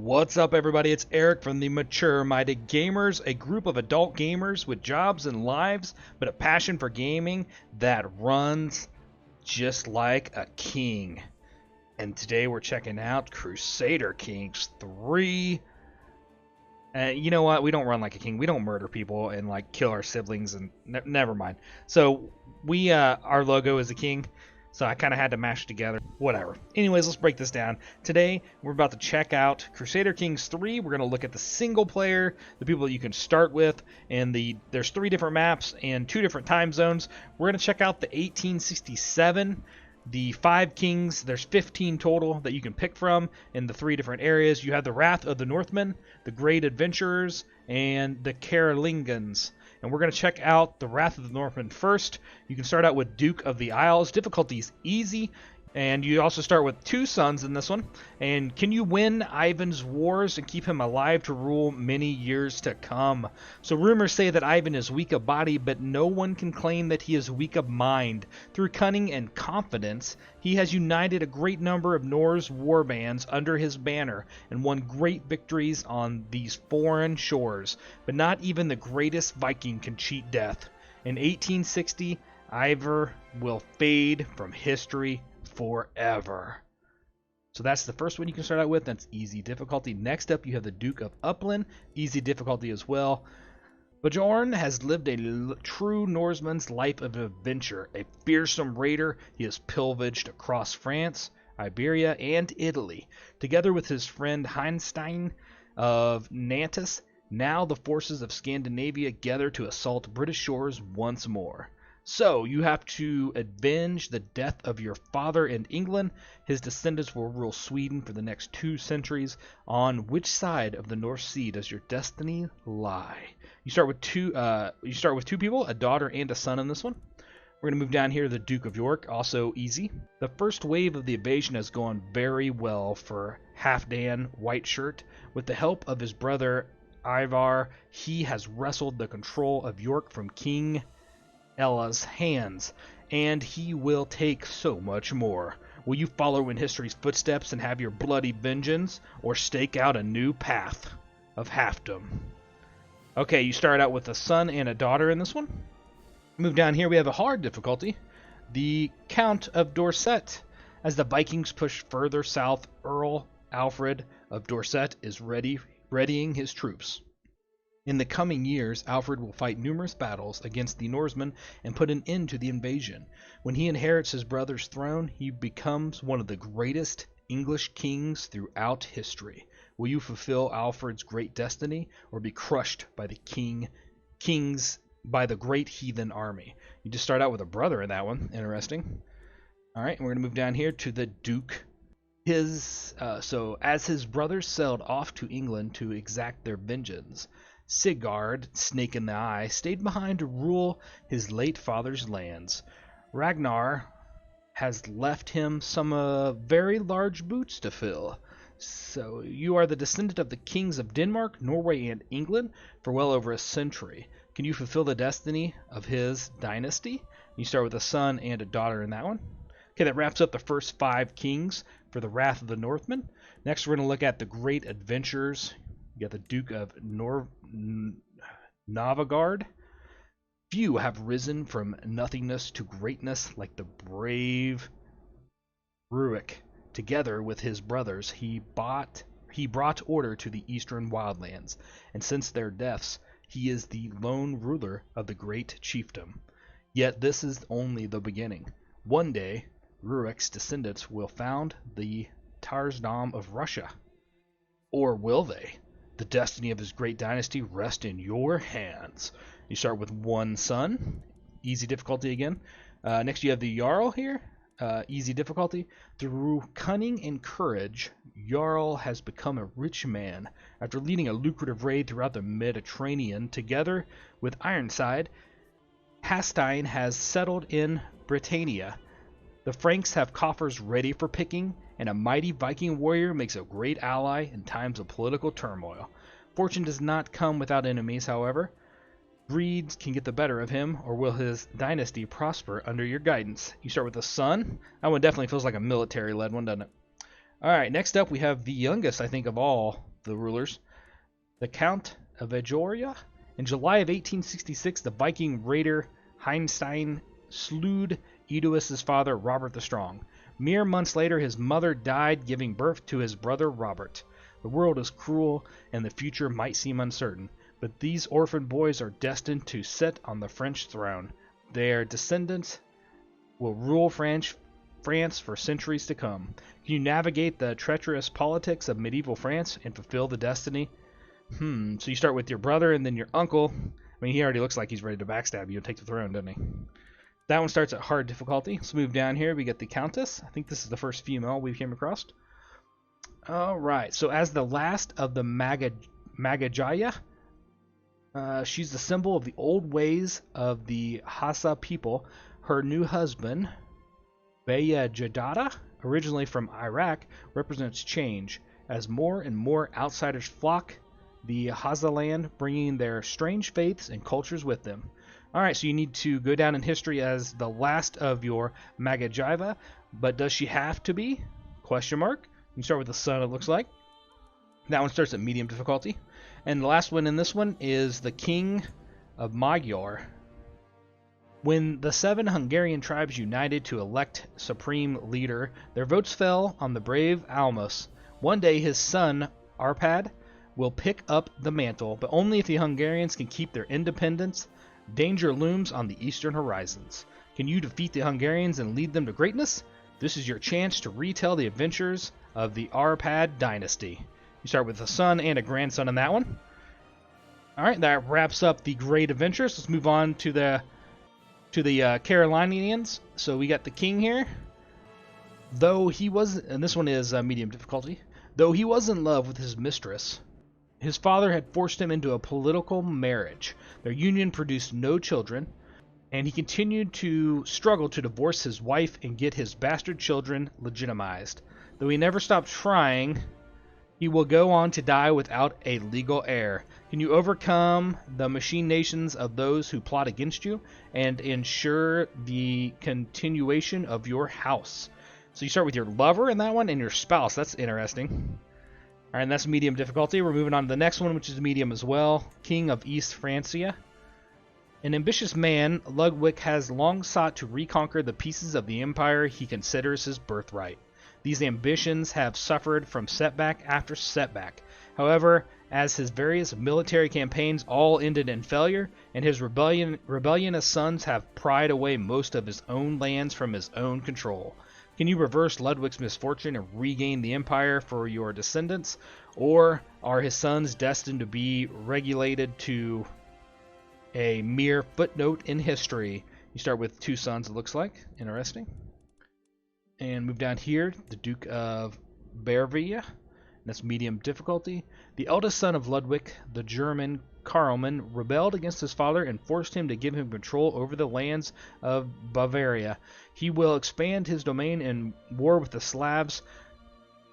What's up, everybody? It's Eric from the Mature Minded Gamers, a group of adult gamers with jobs and lives, but a passion for gaming that runs just like a king. And today we're checking out Crusader Kings III. You know what? We don't run like a king. We don't murder people and like kill our siblings and never mind. So we our logo is a king. So I kind of had to mash it together. Whatever. Anyways, let's break this down. Today, we're about to check out Crusader Kings III. We're going to look at the single player, the people that you can start with, and there's 3 different maps and 2 different time zones. We're going to check out the 1867, the 5 kings. There's 15 total that you can pick from in the 3 different areas. You have the Wrath of the Northmen, the Great Adventurers, and the Carolingians. And we're going to check out the Wrath of the Northmen first. You can start out with Duke of the Isles. Difficulty is easy. And you also start with 2 sons in this one. And can you win Ivan's wars and keep him alive to rule many years to come? So rumors say that Ivan is weak of body, but no one can claim that he is weak of mind. Through cunning and confidence, he has united a great number of Norse warbands under his banner and won great victories on these foreign shores. But not even the greatest Viking can cheat death. In 1860, Ivar will fade from history forever. So that's the first one you can start out with. That's easy difficulty. Next up, you have the Duke of Upland. Easy difficulty as well. Bjorn has lived a true Norseman's life of adventure. A fearsome raider, he has pillaged across France, Iberia, and Italy. Together with his friend Heinstein of Nantes, now the forces of Scandinavia gather to assault British shores once more. So, you have to avenge the death of your father in England. His descendants will rule Sweden for the next 2 centuries. On which side of the North Sea does your destiny lie? You start with two people, a daughter and a son in this one. We're going to move down here to the Duke of York, also easy. The first wave of the invasion has gone very well for Halfdan Whiteshirt. With the help of his brother Ivar, he has wrestled the control of York from King Ella's hands, and he will take so much more. Will you follow in history's footsteps and have your bloody vengeance, or stake out a new path of halfdom? Okay, you start out with a son and a daughter in this one. Move down here, we have a hard difficulty, the Count of Dorset. As the Vikings push further south, Earl Alfred of Dorset is readying his troops. In the coming years, Alfred will fight numerous battles against the Norsemen and put an end to the invasion. When he inherits his brother's throne, he becomes one of the greatest English kings throughout history. Will you fulfill Alfred's great destiny, or be crushed by the by the great heathen army? You just start out with a brother in that one. Interesting. All right, and we're going to move down here to the Duke. So as his brothers sailed off to England to exact their vengeance, Sigurd, Snake in the Eye, stayed behind to rule his late father's lands. Ragnar has left him some very large boots to fill. So you are the descendant of the kings of Denmark, Norway, and England for well over a century. Can you fulfill the destiny of his dynasty? You start with a son and a daughter in that one. Okay, that wraps up the first 5 kings for the Wrath of the Northmen. Next, we're going to look at the Great Adventurers. You got the Duke of Novgorod. Few have risen from nothingness to greatness like the brave Rurik. Together with his brothers, he brought order to the eastern wildlands, and since their deaths, he is the lone ruler of the great chiefdom. Yet this is only the beginning. One day, Rurik's descendants will found the Tsardom of Russia. Or will they? The destiny of his great dynasty rests in your hands. You start with 1 son. Easy difficulty again. Next you have the Jarl here. Easy difficulty. Through cunning and courage, Jarl has become a rich man. After leading a lucrative raid throughout the Mediterranean, together with Ironside, Hastein has settled in Britannia. The Franks have coffers ready for picking, and a mighty Viking warrior makes a great ally in times of political turmoil. Fortune does not come without enemies, however. Greed can get the better of him, or will his dynasty prosper under your guidance? You start with the son. That one definitely feels like a military-led one, doesn't it? Alright, next up we have the youngest, I think, of all the rulers. The Count of Vagioria. In July of 1866, the Viking raider Heinstein slew Eudos's father, Robert the Strong. Mere months later, his mother died, giving birth to his brother Robert. The world is cruel, and the future might seem uncertain, but these orphan boys are destined to sit on the French throne. Their descendants will rule France for centuries to come. Can you navigate the treacherous politics of medieval France and fulfill the destiny? So you start with your brother and then your uncle. I mean, he already looks like he's ready to backstab you and take the throne, doesn't he? That one starts at hard difficulty. Let's move down here. We get the Countess. I think this is the first female we came across. Alright, so as the last of the Magajaya, she's the symbol of the old ways of the Hassa people. Her new husband, Bayajadada, originally from Iraq, represents change, as more and more outsiders flock the Hazaland, bringing their strange faiths and cultures with them. Alright, so you need to go down in history as the last of your Magajiva, but does she have to be? Question mark. You can start with the sun, it looks like. That one starts at medium difficulty. And the last one in this one is the King of Magyar. When the 7 Hungarian tribes united to elect supreme leader, their votes fell on the brave Almas. One day his son, Arpad, will pick up the mantle, but only if the Hungarians can keep their independence. Danger looms on the eastern horizons. Can you defeat the Hungarians and lead them to greatness? This is your chance to retell the adventures of the Arpad dynasty. You start with a son and a grandson in that one. Alright, that wraps up the great adventures. Let's move on to the Carolinians. So we got the king here. Though he was, and this one is medium difficulty, though he was in love with his mistress, his father had forced him into a political marriage. Their union produced no children, and he continued to struggle to divorce his wife and get his bastard children legitimized. Though he never stopped trying, he will go on to die without a legal heir. Can you overcome the machinations of those who plot against you and ensure the continuation of your house? So you start with your lover in that one and your spouse. That's interesting. Alright, and that's medium difficulty. We're moving on to the next one, which is medium as well. King of East Francia. An ambitious man, Ludwig has long sought to reconquer the pieces of the empire he considers his birthright. These ambitions have suffered from setback after setback. However, as his various military campaigns all ended in failure, and his rebellious sons have pried away most of his own lands from his own control. Can you reverse Ludwig's misfortune and regain the empire for your descendants? Or are his sons destined to be relegated to a mere footnote in history? You start with 2 sons, it looks like. Interesting. And move down here, the Duke of Bavaria. That's medium difficulty. The eldest son of Ludwig, the German Karlman, rebelled against his father and forced him to give him control over the lands of Bavaria. He will expand his domain in war with the Slavs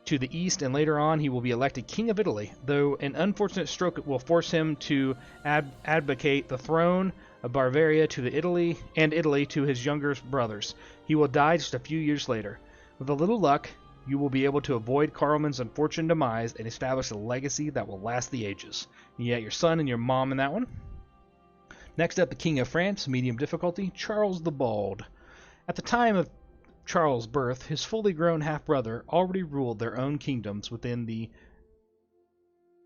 to the east, and later on he will be elected King of Italy, though an unfortunate stroke will force him to abdicate the throne of Bavaria to Italy to his younger brothers. He will die just a few years later. With a little luck, you will be able to avoid Karlmann's unfortunate demise and establish a legacy that will last the ages. You got your son and your mom in that one. Next up, the King of France, medium difficulty, Charles the Bald. At the time of Charles' birth, his fully grown half-brother already ruled their own kingdoms within the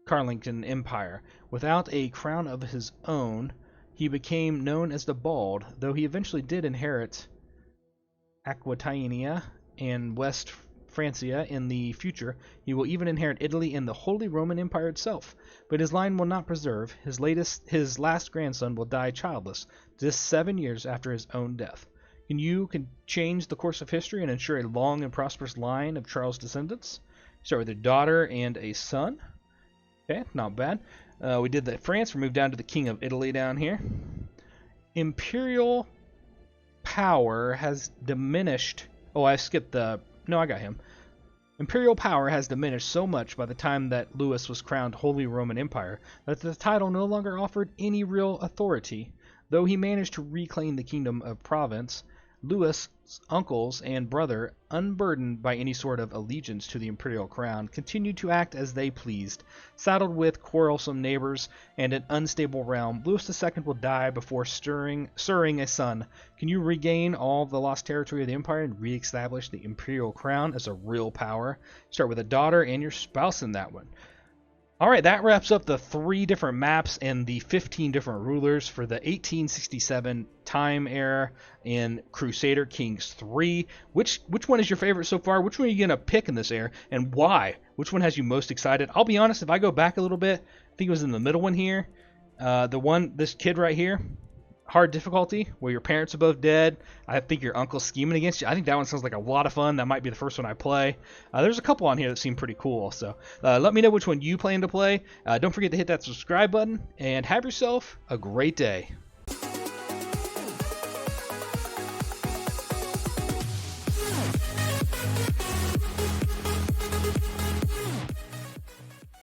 Carlington Empire. Without a crown of his own, he became known as the Bald, though he eventually did inherit Aquitania and West Francia in the future. He will even inherit Italy and the Holy Roman Empire itself, but his line will not preserve. His last grandson will die childless, just 7 years after his own death. You can change the course of history and ensure a long and prosperous line of Charles' descendants. Start with a daughter and a son. Okay, not bad. We did the France. We moved down to the King of Italy down here. Imperial power has diminished. Oh, I skipped the... No, I got him. Imperial power has diminished so much by the time that Louis was crowned Holy Roman Empire that the title no longer offered any real authority. Though he managed to reclaim the Kingdom of Provence, Louis's uncles and brother, unburdened by any sort of allegiance to the imperial crown, continued to act as they pleased. Saddled with quarrelsome neighbors and an unstable realm, Louis II will die before stirring a son. Can you regain all the lost territory of the empire and re-establish the imperial crown as a real power? Start with a daughter and your spouse in that one. All right, that wraps up the 3 different maps and the 15 different rulers for the 1867 time era in Crusader Kings III. Which one is your favorite so far? Which one are you going to pick in this era, and why? Which one has you most excited? I'll be honest, if I go back a little bit, I think it was in the middle one here. This kid right here, hard difficulty, where your parents are both dead. I think your uncle's scheming against you. I think that one sounds like a lot of fun. That might be the first one I play. There's a couple on here that seem pretty cool, so let me know which one you plan to play. Don't forget to hit that subscribe button, and have yourself a great day.